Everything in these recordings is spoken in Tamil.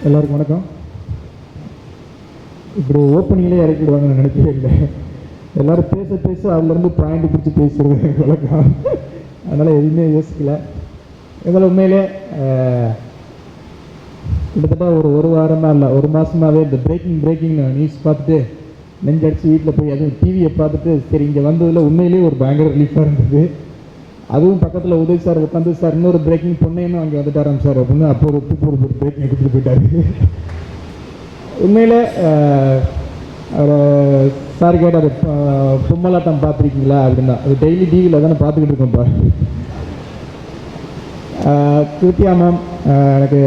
எல்லாருக்கும் வணக்கம். இப்படி ஓப்பனிங்லேயே இறக்கிடுவாங்கன்னு நினைக்கவே இல்லை. எல்லோரும் பேச பேச அதுலேருந்து பாயிண்ட் பிடிச்சி பேசுகிறது வழக்கம். அதனால் எதுவுமே யோசிக்கல. இதனால் உண்மையிலே கிட்டத்தட்ட ஒரு வாரமாக இல்லை, ஒரு மாதமாகவே இந்த பிரேக்கிங் நியூஸ் பார்த்துட்டு நெஞ்சடிச்சு வீட்டில் போய் அதுவும் டிவியை பார்த்துட்டு சரி இங்கே வந்ததில் உண்மையிலேயே ஒரு பயங்கர ரிலீஃபாக இருந்தது. அதுவும் பக்கத்தில் உதய் சார் உட்காந்து சார் இன்னொரு பிரேக்கிங் பொண்ணையும் அங்கே வந்துட்டாராம் சார் அப்படின்னு அப்போ ஒரு பிரேக்கிங் எடுத்துகிட்டு போயிட்டாரு. உண்மையில் சார் கேட்டார் பொம்மலாட்டம் பார்த்துருக்கீங்களா அப்படின்னா, அது டெய்லி டிவியில் தானே பார்த்துக்கிட்டு இருக்கோம்ப்பா. கிருத்தியா மேம் எனக்கு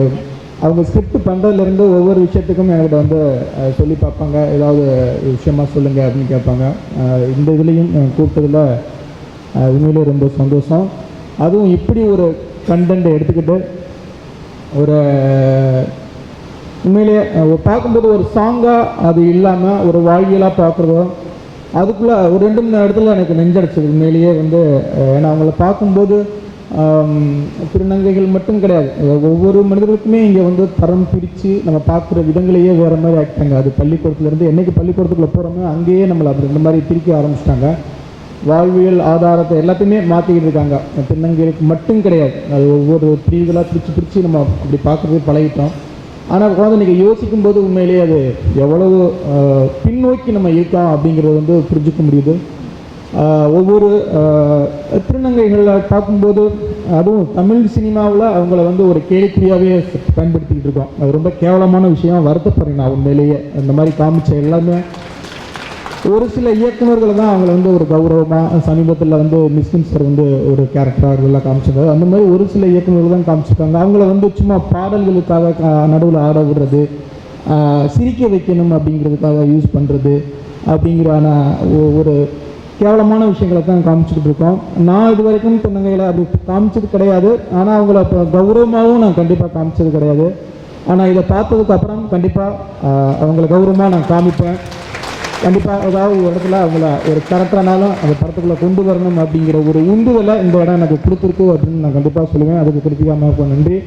அவங்க ஸ்கிரிப்ட் பண்ணுறதுலேருந்து ஒவ்வொரு விஷயத்துக்கும் என்கிட்ட வந்து சொல்லி பார்ப்பாங்க, ஏதாவது விஷயமா சொல்லுங்கள் அப்படின்னு கேட்பாங்க. இந்த இதுலேயும் கூப்பிட்டதில் உண்மையிலே ரொம்ப சந்தோஷம். அதுவும் இப்படி ஒரு கண்டென்ட்டை எடுத்துக்கிட்டு ஒரு உண்மையிலே பார்க்கும்போது ஒரு சாங்காக அது இல்லாமல் ஒரு வாழ்வியலாக பார்க்குறதோ அதுக்குள்ளே ஒரு 2-3 இடத்துல எனக்கு நெஞ்சடைச்சது உண்மையிலேயே வந்து. ஏன்னா அவங்கள பார்க்கும்போது திருநங்கைகள் மட்டும் கிடையாது, ஒவ்வொரு மனிதர்களுக்குமே இங்கே வந்து தரம் பிரித்து நம்ம பார்க்குற விதங்களையே வேறு மாதிரி ஆக்கிட்டாங்க. அது பள்ளிக்கூடத்துலேருந்து என்றைக்கு பள்ளிக்கூடத்துக்குள்ளே போகிறோமோ அங்கேயே நம்மளை அப்படி இந்த மாதிரி பிரிக்க ஆரம்பிச்சிட்டாங்க. வாழ்வியல் ஆதாரத்தை எல்லாத்தையுமே மாற்றிக்கிட்டு இருக்காங்க. திருநங்கைகளுக்கு மட்டும் கிடையாது, அது ஒவ்வொரு பிரிவுகளாக பிரித்து நம்ம அப்படி பார்க்குறதே பழகிட்டோம். ஆனால் குழந்தை நீங்கள் யோசிக்கும்போது உண்மையிலேயே அது எவ்வளவு பின்னோக்கி நம்ம இருக்கோம் அப்படிங்கிறது வந்து புரிஞ்சுக்க முடியுது. ஒவ்வொரு திருநங்கைகளை பார்க்கும்போது அதுவும் தமிழ் சினிமாவில் அவங்கள வந்து ஒரு கேலிக்குறியாகவே பயன்படுத்திக்கிட்டு இருக்கோம். அது ரொம்ப கேவலமான விஷயம், வருத்தப்படுறேன் நான் உண்மையிலேயே. அந்த மாதிரி காமிச்ச எல்லாமே ஒரு சில இயக்குநர்களை தான் அவங்கள வந்து ஒரு கௌரவமாக சமீபத்தில் வந்து மிஸ்கின் சார் வந்து ஒரு கேரக்டராக எல்லாம் காமிச்சிருக்காரு. அந்த மாதிரி ஒரு சில இயக்குநர்கள் தான் காமிச்சிருக்காங்க. அவங்கள வந்து சும்மா பாடல்களுக்காக நடுவில் ஆட விடுறது, சிரிக்க வைக்கணும் அப்படிங்கிறதுக்காக யூஸ் பண்ணுறது அப்படிங்கிறான ஒரு கேவலமான விஷயங்களை தான் காமிச்சிக்கிட்டு இருக்கோம். நான் இது வரைக்கும் திருநங்கைகளை அப்படி காமிச்சது கிடையாது, ஆனால் அவங்கள இப்போ கௌரவமாகவும் நான் கண்டிப்பாக காமிச்சது கிடையாது. ஆனால் இதை பார்த்ததுக்கப்புறம் கண்டிப்பாக அவங்கள கௌரவமாக நான் காமிப்பேன். கண்டிப்பாக ஏதாவது ஒரு இடத்துல அவங்கள ஒரு கேரக்டரானாலும் அந்த படத்துக்குள்ளே கொண்டு வரணும் அப்படிங்கிற ஒரு உந்துதலை இந்த இடம் எனக்கு கொடுத்துருக்கு அப்படின்னு நான் கண்டிப்பாக சொல்லுவேன். அதுக்கு கிருத்திகாம நன்றி.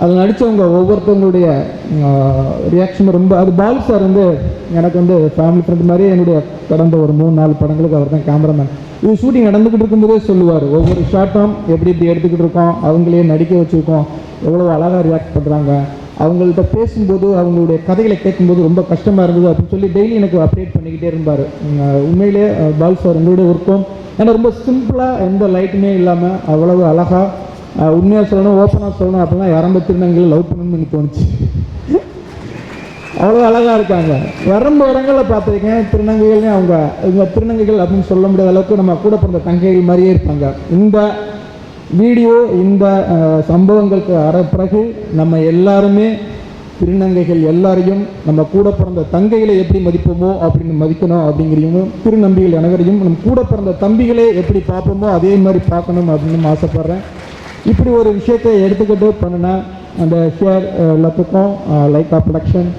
அதில் நடித்தவங்க ஒவ்வொருத்தவங்களுடைய ரியாக்ஷன் ரொம்ப, அது பால் சார் வந்து எனக்கு வந்து ஃபேமிலி ஃப்ரெண்ட் மாதிரி. என்னுடைய கடந்த ஒரு 3-4 படங்களுக்கு அவர் தான் கேமராமேன். இது ஷூட்டிங் நடந்துக்கிட்டு இருக்கும்போதே சொல்லுவார், ஒவ்வொரு ஷார்ட்டும் எப்படி எடுத்துக்கிட்டு இருக்கோம், அவங்களே நடிக்க வச்சுருக்கோம், எவ்வளோ அழகாக ரியாக்ட் பண்ணுறாங்க, அவங்கள்ட்ட பேசும்போது அவங்களுடைய கதைகளை கேட்கும்போது ரொம்ப கஷ்டமாக இருந்தது அப்படின்னு சொல்லி டெய்லி எனக்கு அப்டேட் பண்ணிக்கிட்டே இருந்தார். உண்மையிலே பால் சார் உங்களுடைய ஒர்க்கும் ஏன்னா ரொம்ப சிம்பிளாக எந்த லைட்டுமே இல்லாமல் அவ்வளவு அழகாக, உண்மையாக சொல்லணும் ஓப்பனாக சொல்லணும் அப்படின்னா யாரம்ப திருநங்கைகளை லவ் பண்ணணும்னு எனக்கு தோணுச்சு. அவ்வளோ அழகாக இருக்காங்க. ரொம்ப இடங்களில் பார்த்துருக்கேன் திருநங்கைகள்னு அவங்க இவங்க திருநங்கைகள் அப்படின்னு சொல்ல முடியாத அளவுக்கு நம்ம கூட பிறந்த தங்கைகள் மாதிரியே இருப்பாங்க. இந்த வீடியோ இந்த சம்பவங்களுக்கு பிறகு நம்ம எல்லாருமே திருநங்கைகள் எல்லாரையும் நம்ம கூட பிறந்த தங்கைகளை எப்படி மதிப்போமோ அப்படின்னு மதிக்கணும் அப்படிங்கிறவங்க, திருநம்பிகள் அனைவரையும் நம்ம கூட பிறந்த தம்பிகளே எப்படி பார்ப்போமோ அதே மாதிரி பார்க்கணும் அப்படின்னு ஆசைப்பட்றேன். இப்படி ஒரு விஷயத்தை எடுத்துக்கிட்டு பண்ணினா அந்த ஷேர் எல்லாத்துக்கும் Lyca production,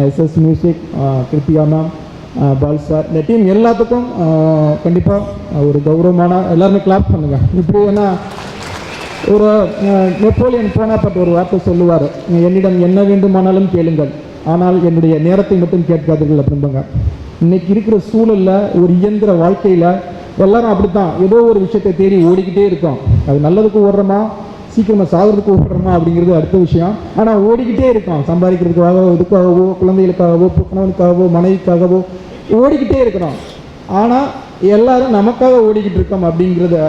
SS music, Krithiya ma'am, Paul sir, இந்த டீம் எல்லாத்துக்கும் கண்டிப்பாக ஒரு கௌரவமான எல்லாருமே கிளாப் பண்ணுங்கள். இப்படி ஏன்னா ஒரு நெப்போலியன் போனாப்பட்ட ஒரு வார்த்தை சொல்லுவார், என்னிடம் என்ன வேண்டுமானாலும் கேளுங்கள் ஆனால் என்னுடைய நேரத்தை மட்டும் கேட்காதீர்கள் அப்படிம்பாங்க. இன்றைக்கி இருக்கிற சூழலில் ஒரு இயந்திர வாழ்க்கையில் எல்லாரும் அப்படித்தான் ஏதோ ஒரு விஷயத்தை தேடி ஓடிக்கிட்டே இருக்கோம். அது நல்லதுக்கு ஓடுறோமா, சீக்கிரமாக சாகிறதுக்கு ஓடுறோமா அப்படிங்கிறது அடுத்த விஷயம். ஆனால் ஓடிக்கிட்டே இருக்கோம், சம்பாதிக்கிறதுக்காகவோ, இதுக்காகவோ, குழந்தைகளுக்காகவோ, கணவனுக்காகவோ, மனைவிக்காகவோ ஓடிக்கிட்டே இருக்கிறோம். ஆனால் எல்லாரும் நமக்காக ஓடிக்கிட்டு இருக்கோம் அப்படிங்கிறத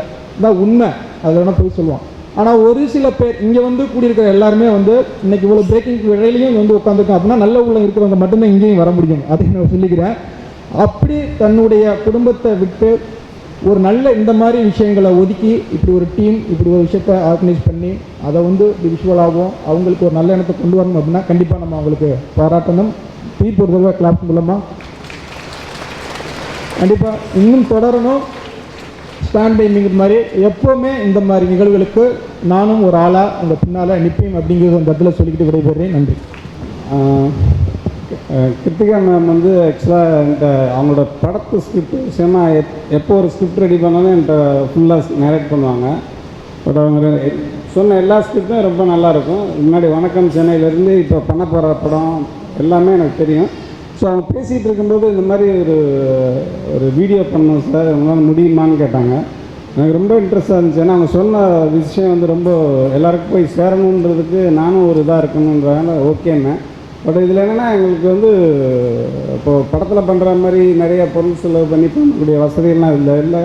தான் உண்மை. அதை வேணால் போய் சொல்லுவோம். ஆனால் ஒரு சில பேர் இங்கே வந்து கூடியிருக்கிற எல்லாருமே வந்து இன்றைக்கி இவ்வளோ பிரேக்கிங் இடையிலையும் வந்து உட்காந்துருக்கோம் அப்படின்னா நல்ல உள்ள இருக்கிறவங்க மட்டும்தான் இங்கேயும் வர முடியும் அப்படின்னு நான் சொல்லிக்கிறேன். அப்படி தன்னுடைய குடும்பத்தை விட்டு ஒரு நல்ல இந்த மாதிரி விஷயங்களை ஒதுக்கி இப்படி ஒரு டீம் இப்படி ஒரு விஷயத்தை ஆர்கனைஸ் பண்ணி அதை வந்து விஷுவலாகவும் அவங்களுக்கு ஒரு நல்ல எண்ணத்தை கொண்டு வரணும் அப்படின்னா கண்டிப்பாக நம்ம அவங்களுக்கு பாராட்டணும். தீர்ப்பு ஒரு தடவை கிளாப் மூலமாக கண்டிப்பாக இன்னும் தொடரணும். ஸ்டாண்ட் பைங்கிற மாதிரி எப்போவுமே இந்த மாதிரி நிகழ்வுகளுக்கு நானும் ஒரு ஆளாக உங்கள் பின்னால் நிற்பேன் அப்படிங்கிறது அந்த இடத்துல சொல்லிக்கிட்டு விடைபெறுறேன். நன்றி. கிருத்திகா மேம் வந்து ஆக்சுவலாக என்கிட்ட அவங்களோட படத்து ஸ்கிரிப்ட் விஷயமாக எப்போ ஒரு ஸ்கிரிப்ட் ரெடி பண்ணாலும் என்கிட்ட ஃபுல்லாக நேரேட் பண்ணுவாங்க. பட் அவங்க சொன்ன எல்லா ஸ்கிரிப்டும் ரொம்ப நல்லாயிருக்கும். முன்னாடி வணக்கம் சென்னையிலேருந்து இப்போ பண்ண போகிற படம் எல்லாமே எனக்கு தெரியும். ஸோ அவங்க பேசிகிட்டு இருக்கும்போது இந்த மாதிரி ஒரு வீடியோ பண்ணோம் சார், உங்களால் முடியுமான்னு கேட்டாங்க. எனக்கு ரொம்ப இன்ட்ரெஸ்ட்டாக இருந்துச்சு. ஏன்னா அவங்க சொன்ன விஷயம் வந்து ரொம்ப எல்லாருக்கும் போய் சேரணுன்றதுக்கு நானும் ஒரு இதாக இருக்கணுன்றதால ஓகேன்னு. பட் இதில் என்னென்னா எங்களுக்கு வந்து இப்போது படத்தில் பண்ணுற மாதிரி நிறைய பொருள் செலவு பண்ணி பண்ணக்கூடிய வசதியெல்லாம் இல்லை.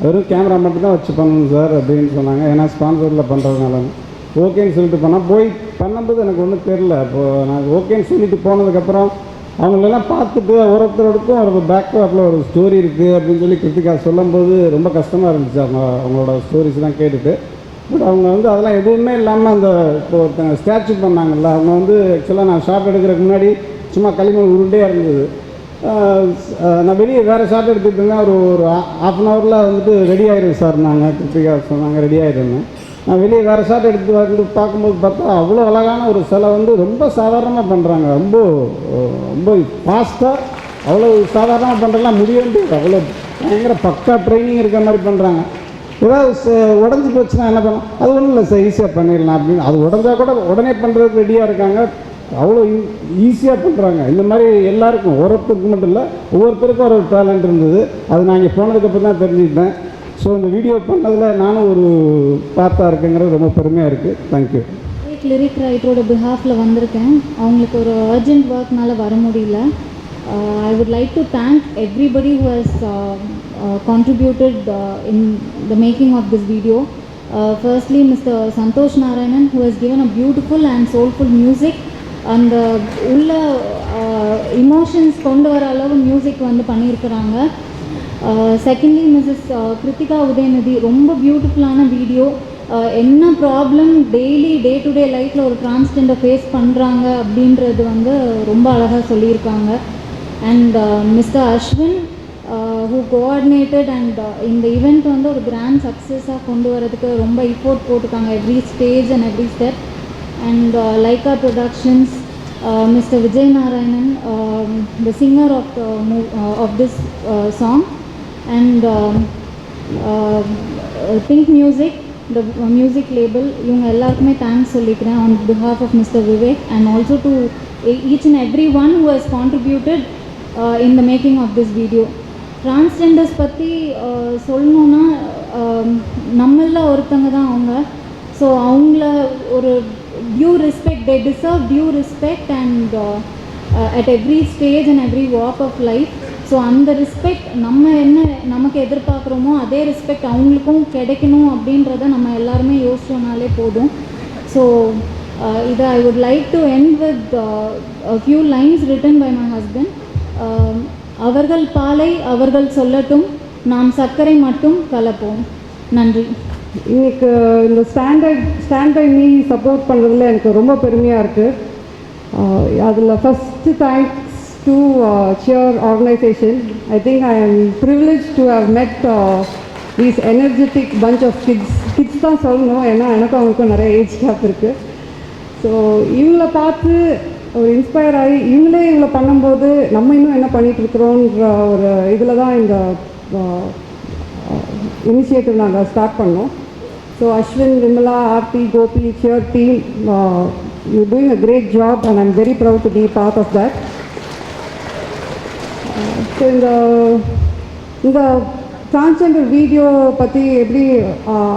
வெறும் கேமரா மட்டும்தான் வச்சு பண்ணணும் சார் அப்படின்னு சொன்னாங்க. ஏன்னா ஸ்பான்சரில் பண்ணுறதுனால ஓகேன்னு சொல்லிட்டு போனால் போய் பண்ணும்போது எனக்கு ஒன்றும் தெரில. அப்போது நான் ஓகேன்னு சொல்லிட்டு போனதுக்கப்புறம் அவங்களெல்லாம் பார்த்துட்டு ஒருத்தருக்கும் ஒரு பேக்ராப்பில் ஒரு ஸ்டோரி இருக்குது அப்படின்னு சொல்லி கிருத்திகா சொல்லும்போது ரொம்ப கஷ்டமாக இருந்துச்சு. அவங்களோட ஸ்டோரிஸ்லாம் கேட்டுட்டு. பட் அவங்க வந்து அதெல்லாம் எதுவுமே இல்லாமல் அந்த இப்போ ஒருத்தங்க ஸ்டாச்சு பண்ணாங்கல்ல, அவங்க வந்து ஆக்சுவலாக நான் ஷார்ட் எடுக்கிறதுக்கு முன்னாடி சும்மா களிமண் உருண்டே இருந்தது. நான் வெளியே வேறு ஷார்ட் எடுத்துகிட்டு இருந்தேன். ஒரு ½ அன் ஹவரில் வந்துட்டு ரெடி ஆகிடும் சார் நாங்கள் கிருத்திகா சொன்னாங்க, ரெடி ஆகிடுங்க. நான் வெளியே வேறு ஷார்ட் எடுத்து வந்து பார்க்கும்போது பார்த்தா அவ்வளோ அழகான ஒரு சிலை வந்து ரொம்ப சாதாரணமாக பண்ணுறாங்க. ரொம்ப ஃபாஸ்ட்டாக அவ்வளோ சாதாரணமாக பண்ணுறதுலாம் முடியாது. அவ்வளோ பயங்கர பக்கா ட்ரைனிங் இருக்கிற மாதிரி பண்ணுறாங்க. ஏதாவது உடஞ்சி போச்சுன்னா என்ன பண்ணலாம், அது ஒன்றும் இல்லை சார், ஈஸியாக பண்ணிடலாம் அப்படின்னு. அது உடஞ்சா கூட உடனே பண்ணுறதுக்கு ரெடியாக இருக்காங்க. அவ்வளோ ஈஸியாக பண்ணுறாங்க. இந்த மாதிரி எல்லாருக்கும் ஒருத்தருக்கு மட்டும் இல்லை, ஒவ்வொருத்தருக்கும் ஒரு டேலண்ட் இருந்தது. அது நான் இங்கே போனதுக்கப்புறம் தான் தெரிஞ்சுக்கிட்டேன். ஸோ இந்த வீடியோ பண்ணதில் நானும் ஒரு பார்ட்டாக இருக்குங்கிறது ரொம்ப பெருமையாக இருக்குது. தேங்க்யூ. லிரிக் ரைட்டரோட பிஹாஃபில் வந்திருக்கேன். அவங்களுக்கு ஒரு அர்ஜென்ட் ஒர்க்னால வர முடியல. I would like to thank everybody who has contributed in the making of this video. Firstly, Mr. Santosh Narayanan, who has given a beautiful and soulful music, and உள்ள emotions கொண்டு வர அளவு மியூசிக் வந்து பண்ணியிருக்கிறாங்க. செகண்ட்லி, மிஸ்ஸஸ் கிருத்திகா உதயநிதி, ரொம்ப பியூட்டிஃபுல்லான வீடியோ. என்ன ப்ராப்ளம் டே டு டே லைஃப்பில் ஒரு டிரான்ஸ்ஜெண்டர் ஃபேஸ் பண்ணுறாங்க அப்படின்றது வந்து ரொம்ப அழகாக சொல்லியிருக்காங்க. And mister Ashwin, who coordinated and இந்த ஈவெண்ட் வந்து ஒரு கிராண்ட் சக்ஸஸாக கொண்டு வரதுக்கு ரொம்ப எஃபோர்ட் போட்டிருக்காங்க, every stage and every step. And Lyca productions, Mr. Vijay Narayanan, the singer of this song, and Pink Music, the music label, இவங்க எல்லாருக்குமே தேங்க்ஸ் சொல்லிக்கிறேன் on behalf of Mr. Vivek, and also to each and every one who has contributed in the making of this video. Transgenders பற்றி சொல்லணுன்னா நம்மளில் ஒருத்தங்க தான் அவங்க. ஸோ அவங்கள ஒரு due respect, they deserve due respect and at every stage and every walk of life. So அந்த ரெஸ்பெக்ட் நமக்கு எதிர்பார்க்குறோமோ அதே ரெஸ்பெக்ட் அவங்களுக்கும் கிடைக்கணும் அப்படின்றத நம்ம எல்லாருமே யோசிச்சோனாலே போதும். ஸோ இதை I would like to end with a few lines written by my husband. அவர்கள் பாலை அவர்கள் சொல்லட்டும், நாம் சர்க்கரை மட்டும் கலப்போம். நன்றி. இன்னைக்கு இந்த ஸ்டாண்ட் பை மீ சப்போர்ட் பண்ணுறதுல எனக்கு ரொம்ப பெருமையாக இருக்குது. அதில் first thanks to cheer organisation. I think I am privilege to have met these energetic bunch of kids தான் சொல்லணும், ஏன்னா எனக்கும் அவங்களுக்கும் நிறைய ஏஜ் கேப் இருக்குது. ஸோ இவங்கள பார்த்து ஒரு இன்ஸ்பயர் ஆகி இவங்கள பண்ணும்போது நம்ம இன்னும் என்ன பண்ணிகிட்ருக்குறோன்ற ஒரு இதில் தான் இந்த இனிஷியேட்டிவ் நாங்கள் ஸ்டார்ட் பண்ணோம். So Ashwin, Vimala, Aarthi, Gopi, cheer team, you doing a great job and I'm very proud to be part of that. So இந்த டிரான்ஸ்ஜெண்டர் வீடியோ பற்றி எப்படி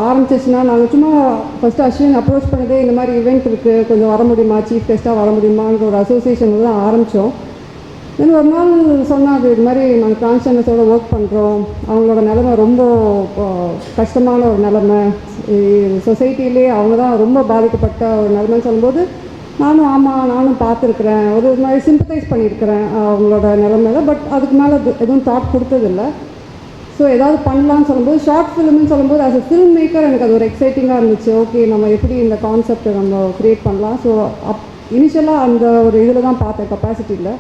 ஆரம்பிச்சிச்சுன்னா, நாங்கள் சும்மா ஃபஸ்ட்டு அஸ்வின் அப்ரோச் பண்ணதே இந்த மாதிரி ஈவெண்ட் இருக்குது, கொஞ்சம் வர முடியுமா, சீஃப் கெஸ்ட்டாக வர முடியுமான்ற ஒரு அசோசியேஷனில் தான் ஆரம்பித்தோம். தென் ஒரு நாள் சொன்னாங்க, இது மாதிரி நாங்கள் டிரான்ஸ்ஜெண்டர்ஸோடு ஒர்க் பண்ணுறோம், அவங்களோட நிலைமை ரொம்ப கஷ்டமான ஒரு நிலைமை, சொசைட்டிலே அவங்க தான் ரொம்ப பாதிக்கப்பட்ட ஒரு நிலைமைன்னு சொல்லும்போது நானும் பார்த்துருக்குறேன், ஒரு மாதிரி சிம்பத்தைஸ் பண்ணியிருக்கிறேன் அவங்களோட நிலைமையில. பட் அதுக்கு மேலே எதுவும் தாட் கொடுத்ததில்லை. ஸோ ஏதாவது பண்ணலான்னு சொல்லும்போது, ஷார்ட் ஃபிலிம்னு சொல்லும்போது ஆஸ் அ ஃபில்ம் மேக்கர் எனக்கு அது ஒரு எக்ஸைட்டிங்காக இருந்துச்சு. ஓகே, நம்ம எப்படி இந்த கான்செப்டை நம்ம க்ரியேட் பண்ணலாம். ஸோ இனிஷியலாக அந்த ஒரு இதில் தான் பார்த்தேன், கெப்பாசிட்டியில்.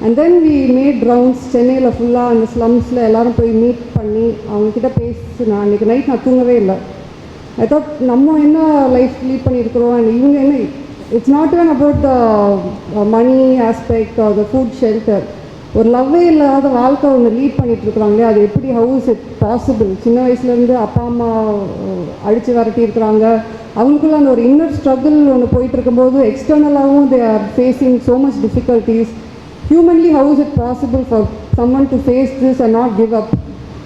And then we made rounds சென்னையில் ஃபுல்லாக அந்த ஸ்லம்ஸில் எல்லோரும் போய் மீட் பண்ணி அவங்கக்கிட்ட நான் அன்றைக்கி நைட் நான் தூங்கவே இல்லை. ஐ தாட் நம்ம என்ன லைஃப் லீட் பண்ணியிருக்கிறோம், அண்ட் இவங்க என்ன, it's not even about the money aspect or the food shelter. ஒரு லவ்வே இல்லாத வாழ்க்கை ஒன்று லீட் பண்ணிட்டு இருக்கிறாங்களே, அது எப்படி, ஹவு இஸ் இட் பாசிபிள்? சின்ன வயசுலேருந்து அப்பா அம்மா அடித்து விரட்டி இருக்கிறாங்க, அவங்களுக்குள்ள அந்த ஒரு இன்னர் ஸ்ட்ரகிள் ஒன்று போயிட்டு இருக்கும்போது எக்ஸ்டர்னலாகவும் they are facing so much difficulties. Humanly how is it possible for someone to face this and not give up?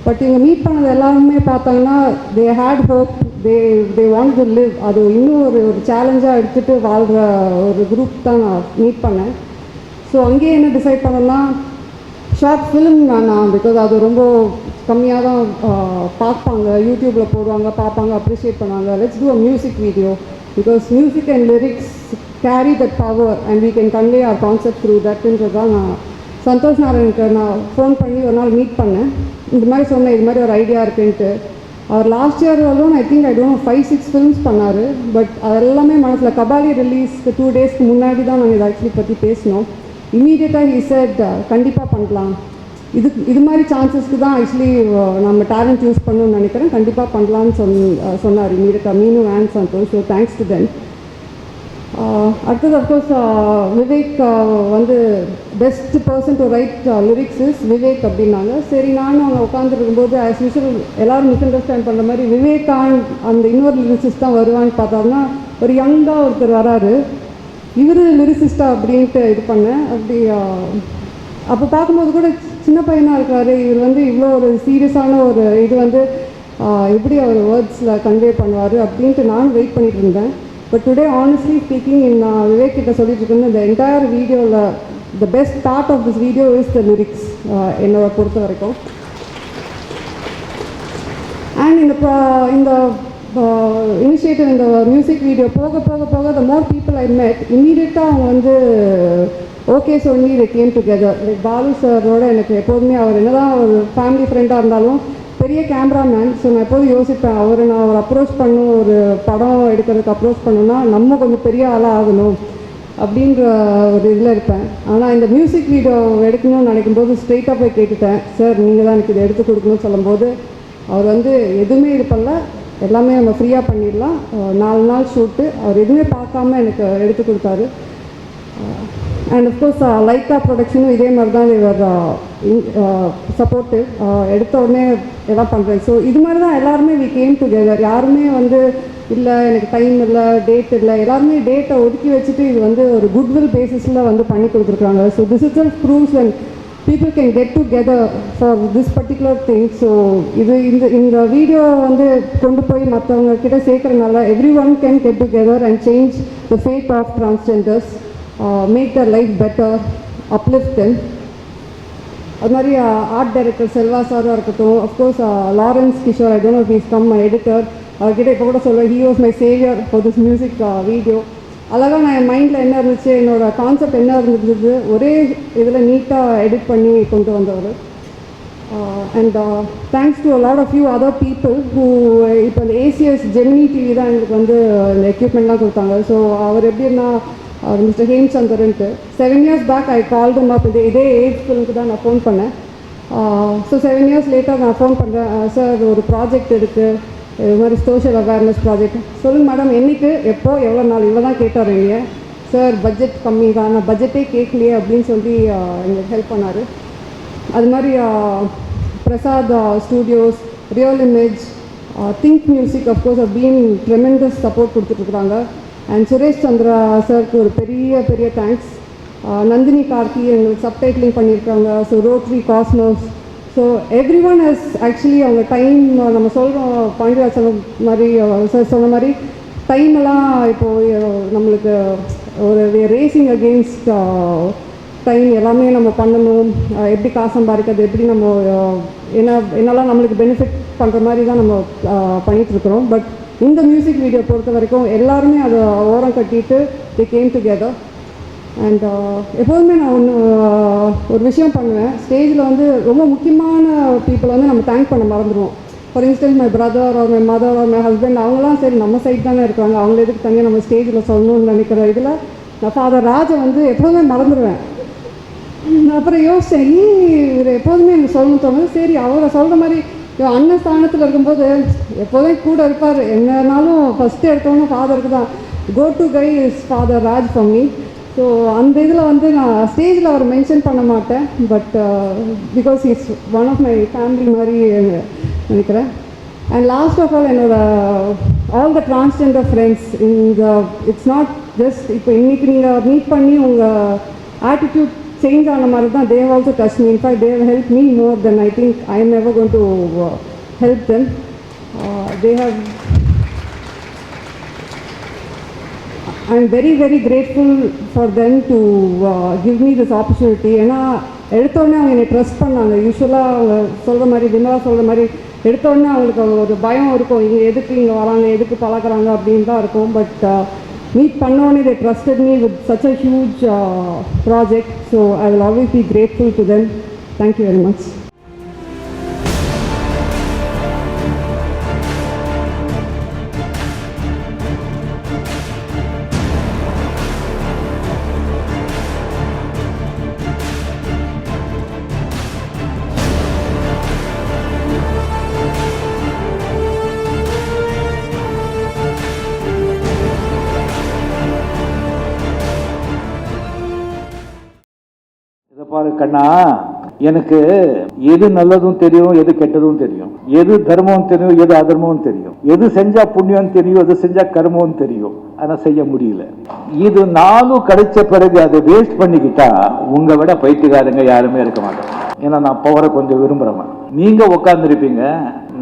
But இவங்க மீட் பண்ணது எல்லாருமே பார்த்தாங்கன்னா they had hope, they want to live. அது இன்னும் ஒரு சேலஞ்சாக எடுத்துகிட்டு வாழ்கிற ஒரு குரூப் தான் நான் மீட் பண்ணேன். ஸோ அங்கேயே என்ன டிசைட் பண்ணோம்னா, ஷார்ட் ஃபிலிம் வேணாம், பிகாஸ் அது ரொம்ப கம்மியாக தான் பார்ப்பாங்க, யூடியூப்பில் போடுவாங்க, பார்ப்பாங்க, அப்ரிஷியேட் பண்ணுவாங்க. Let's do a music video, because music and lyrics carry that power and we can convey our concept through தட்ன்றது தான் நான் சந்தோஷ் நாராயணுக்கு நான் ஃபோன் பண்ணி ஒரு நாள் மீட் பண்ணேன். இந்த மாதிரி சொன்னேன், இது மாதிரி ஒரு ஐடியா இருக்குன்ட்டு. அவர் லாஸ்ட் இயர் வரலும் ஐ திங்க் 5-6 ஃபிலிம்ஸ் பண்ணார். பட் அதெல்லாமே மனசில் கபாலி ரிலீஸ்க்கு 2 டேஸ்க்கு முன்னாடி தான் நாங்கள் இதை ஆக்சுவலி பற்றி பேசினோம். இமீடியட்டாக ஹி செட் கண்டிப்பாக பண்ணலாம், இது மாதிரி சான்சஸ்க்கு தான் ஆக்சுவலி நம்ம டேலண்ட் யூஸ் பண்ணணும்னு நினைக்கிறேன், கண்டிப்பாக பண்ணலான்னு சொன்னார் இமீடியட்டாக Meenu and Santhosh. So thanks to them. அடுத்தது அஃப்கோர்ஸ் விவேக் வந்து best person to write lyrics is Vivek அப்படின்னாங்க. சரி, நானும் அவங்க உட்காந்துருக்கும்போது ஆஸ் யூஷுவல் எல்லோரும் மிஸ் அண்டர்ஸ்டாண்ட் பண்ணுற மாதிரி விவேகான் அந்த இன்னொரு லிரிக்ஸிஸ்ட் தான் வருவான்னு பார்த்தோம்னா ஒரு யங்காக ஒருத்தர் வராரு, இவர் லிரிசிஸ்டா அப்படின்ட்டு இது பண்ணேன். அப்படி அப்போ பார்க்கும்போது கூட சின்ன பையனாக இருக்காரு, இவர் வந்து இவ்வளோ ஒரு சீரியஸான ஒரு இது வந்து எப்படி அவர் வேர்ட்ஸில் கன்வே பண்ணுவார் அப்படின்ட்டு நான் வெயிட் பண்ணிட்டு இருந்தேன். பட் டுடே ஆனஸ்ட்லி ஸ்பீக்கிங், நான் விவேக் கிட்ட சொல்லிட்டு இருக்கேன், இந்த என்டையர் வீடியோவில் the best part of this video is the lyrics என்னோட பொறுத்த வரைக்கும். அண்ட் இந்த இனிஷியேட்டிவ், இந்த மியூசிக் வீடியோ போக போக போக த மோர் பீப்புள் ஐ மெட், இம்மீடியட்டாக அவங்க வந்து ஓகே சொல்லி they came together. Like Balu சாரோட எனக்கு எப்போதுமே அவர் என்னதான் ஒரு ஃபேமிலி ஃப்ரெண்டாக இருந்தாலும் பெரிய கேமராமேன். ஸோ நான் எப்போதும் யோசிப்பேன், அவர் அப்ரோச் பண்ணும், ஒரு படம் எடுக்கிறதுக்கு அப்ரோச் பண்ணணும்னா நம்ம கொஞ்சம் பெரிய ஆளாக ஆகணும் அப்படின்ற ஒரு இதில் இருப்பேன். ஆனால் இந்த மியூசிக் வீடியோ எடுக்கணும்னு நினைக்கும்போது ஸ்ட்ரெயிட்டாக போய் கேட்டுட்டேன், சார் நீங்கள் தான் எனக்கு இதை எடுத்து கொடுக்கணும்னு சொல்லும்போது அவர் வந்து எதுவுமே இது பண்ணல, எல்லாமே நம்ம ஃப்ரீயாக பண்ணிடலாம், 4 நாள் ஷூட்டு, அவர் எதுவுமே பார்க்காம எனக்கு எடுத்து கொடுத்தாரு. அண்ட் அஃப்கோர்ஸ் லைக்கா ப்ரொடக்ஷனும் இதே மாதிரி தான் இவர் சப்போர்ட்டிவ், எடுத்த உடனே எல்லாம் பண்ணுறேன். ஸோ இது மாதிரி தான் எல்லாருமே வி கேம் டுகெதர். யாருமே வந்து இல்லை எனக்கு டைம் இல்லை, டேட் இல்லை, எல்லாருமே டேட்டை ஒதுக்கி வச்சுட்டு இது வந்து ஒரு குட்வில் பேசிஸில் வந்து பண்ணி கொடுத்துருக்காங்க. So this is self proves and people can get together for this particular thing. So இந்த வீடியோ வந்து கொண்டு போய் மற்றவங்க கிட்ட சேர்க்கறதுனால everyone can get together and change the fate of transgenders, make their life better, uplift them. அது மாதிரி ஆர்ட் டைரக்டர் செல்வா சாராக இருக்கட்டும், of course Lawrence Kishore, I don't know if is come my editor, அவர்கிட்ட இப்போ கூட சொல்லுவேன், he was my Xavier for this music video. அழகாக நான் என் மைண்டில் என்ன இருந்துச்சு, என்னோடய கான்செப்ட் என்ன இருந்தது, ஒரே இதில் நீட்டாக எடிட் பண்ணி கொண்டு வந்தவர். And thanks to lot of you other people who, இப்போ இந்த ஏசிஎஸ் ஜெமினி டிவி தான் எங்களுக்கு வந்து இந்த எக்யூப்மெண்ட்லாம் கொடுத்தாங்க. ஸோ அவர் எப்படின்னா மிஸ்டர் ஹேம்சந்தர்ன்ட்டு 7 years back I called up, இதே ஏஜ் ஃபிலிமுக்கு தான் நான் ஃபோன் பண்ணேன். ஸோ 7 years லேட்டர் நான் ஃபோன் பண்ணுறேன், சார் ஒரு ப்ராஜெக்ட் இருக்குது, இது மாதிரி சோஷியல் அவேர்னஸ் ப்ராஜெக்ட். சொல்லுங்கள் மேடம், என்றைக்கு, எப்போ, எவ்வளோ நாள், இவ்வளோ தான் கேட்டார். எங்கே சார் பட்ஜெட் கம்மி தான், நான் பட்ஜெட்டே கேட்கலையே அப்படின்னு சொல்லி எங்களுக்கு ஹெல்ப் பண்ணார். அது மாதிரி Prasad studios, real image, think music of course been tremendous support கொடுத்துட்ருக்குறாங்க. அண்ட் சுரேஷ் சந்திரா சாருக்கு ஒரு பெரிய பெரிய தேங்க்ஸ். நந்தினி கார்த்தி எங்களுக்கு சப்டைட்டிலிங் பண்ணியிருக்காங்க. So rotary Cosmos, so every one has actually அவங்க டைம், நம்ம சொல்கிறோம் பாண்டியராஜன் மாதிரி சார் சொன்ன மாதிரி டைமெல்லாம் இப்போது நம்மளுக்கு ஒரு ரேசிங் அகெயின்ஸ்ட் டைம், எல்லாமே நம்ம பண்ணணும், எப்படி காசு சம்பாதிக்கிறது, எப்படி நம்ம என்னெல்லாம் நம்மளுக்கு பெனிஃபிட் பண்ணுற மாதிரி தான் நம்ம பண்ணிகிட்ருக்குறோம். பட் இந்த மியூசிக் வீடியோ பொறுத்த வரைக்கும் எல்லாருமே அதை ஓரம் கட்டிட்டு தி கேம் டுகெதர். அண்ட் எப்போதுமே நான் ஒரு விஷயம் பண்ணுவேன், ஸ்டேஜில் வந்து ரொம்ப முக்கியமான பீப்புளை வந்து நம்ம தேங்க் பண்ண மறந்துடுவோம். For instance my brother or my mother R my husband, அவங்களாம் சரி நம்ம சைட் தானே இருக்காங்க, அவங்கள எதுக்கு தனியாக நம்ம ஸ்டேஜில் சொல்லணும்னு நினைக்கிற இதில் நான் ஃபாதர் ராஜை வந்து எப்போதுமே மறந்துடுவேன். நான் அப்புறம் யோசித்தேன், இவர் எப்போதுமே எனக்கு சொல்லணும்னு தோணுது. சரி, அவரை சொல்கிற மாதிரி அண்ணன் ஸ்தானத்தில் இருக்கும்போது எப்போதும் கூட இருப்பார், என்னன்னாலும் ஃபஸ்ட்டு எடுத்தோன்னே ஃபாதருக்கு தான். Go to guy is father Raj for me. So அந்த இதில் வந்து நான் ஸ்டேஜில் அவர் மென்ஷன் பண்ண மாட்டேன், but because is one of my family மாதிரி நினைக்கிறேன். அண்ட் லாஸ்ட் ஆஃப் ஆல் என்னோட all the transgender friends, it's not just இப்போ இன்றைக்கி நீங்கள் மீட் பண்ணி உங்கள் ஆட்டிடியூட் சேஞ்ச் ஆன மாதிரி தான் they have also touched me. In fact, they have helped me more than I think I am ever going to help them. I am very very grateful for them to give me this opportunity. ஏன்னா எடுத்தோடனே அவங்க என்னை ட்ரஸ்ட் பண்ணாங்க. யூஸ்வலாக அவங்க சொல்கிற மாதிரி, விமலா சொல்கிற மாதிரி எடுத்தோடனே அவங்களுக்கு ஒரு பயம் இருக்கும், இங்கே எதுக்கு இங்கே வராங்க, எதுக்கு பழக்கிறாங்க அப்படின்னு தான் இருக்கும். பட் மீட் பண்ணோடனே they trusted me with such a huge project. So I will always be grateful to them. Thank you very much. இதை பாரு கண்ணா, எனக்கு எது நல்லதும் தெரியும், எது கெட்டதும் தெரியும், எது தர்மம் தெரியும், எது அதர்மம் தெரியும், எது செஞ்சா புண்ணியம் தெரியும், எது செஞ்சா கர்மம் தெரியும். ஆனா செய்ய முடியல. இது நானும் கிடைச்ச பிறகு அதை வேஸ்ட் பண்ணிக்கிட்டா உங்க விட பைத்தியக்காரங்க யாருமே இருக்க மாட்டாங்க. ஏன்னா நான் பவரை கொஞ்சம் விரும்புறவன். நீங்க உட்கார்ந்து இருப்பீங்க,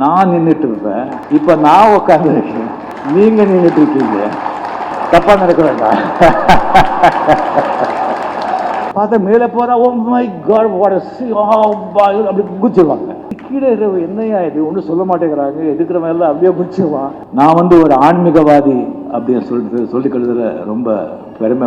நான் நின்றுட்டு இருப்பேன். இப்ப நான் உட்கார்ந்து இருக்கேன், நீங்க நின்றுட்டு இருக்கீங்க. தப்பா நடக்க வேண்டாம். பார்த்தா மேலே போறா, ஓ மை காட் வாட் அப்படி குச்சிருவாங்க. கீழே என்னையா இது ஒன்றும் சொல்ல மாட்டேங்கிறாங்க, எதுக்குறவன் எல்லாம் அப்படியே குச்சிருவான். நான் ஒரு ஆன்மீகவாதி அப்படின்னு சொல்லிக்கிறதுல ரொம்ப பெருமை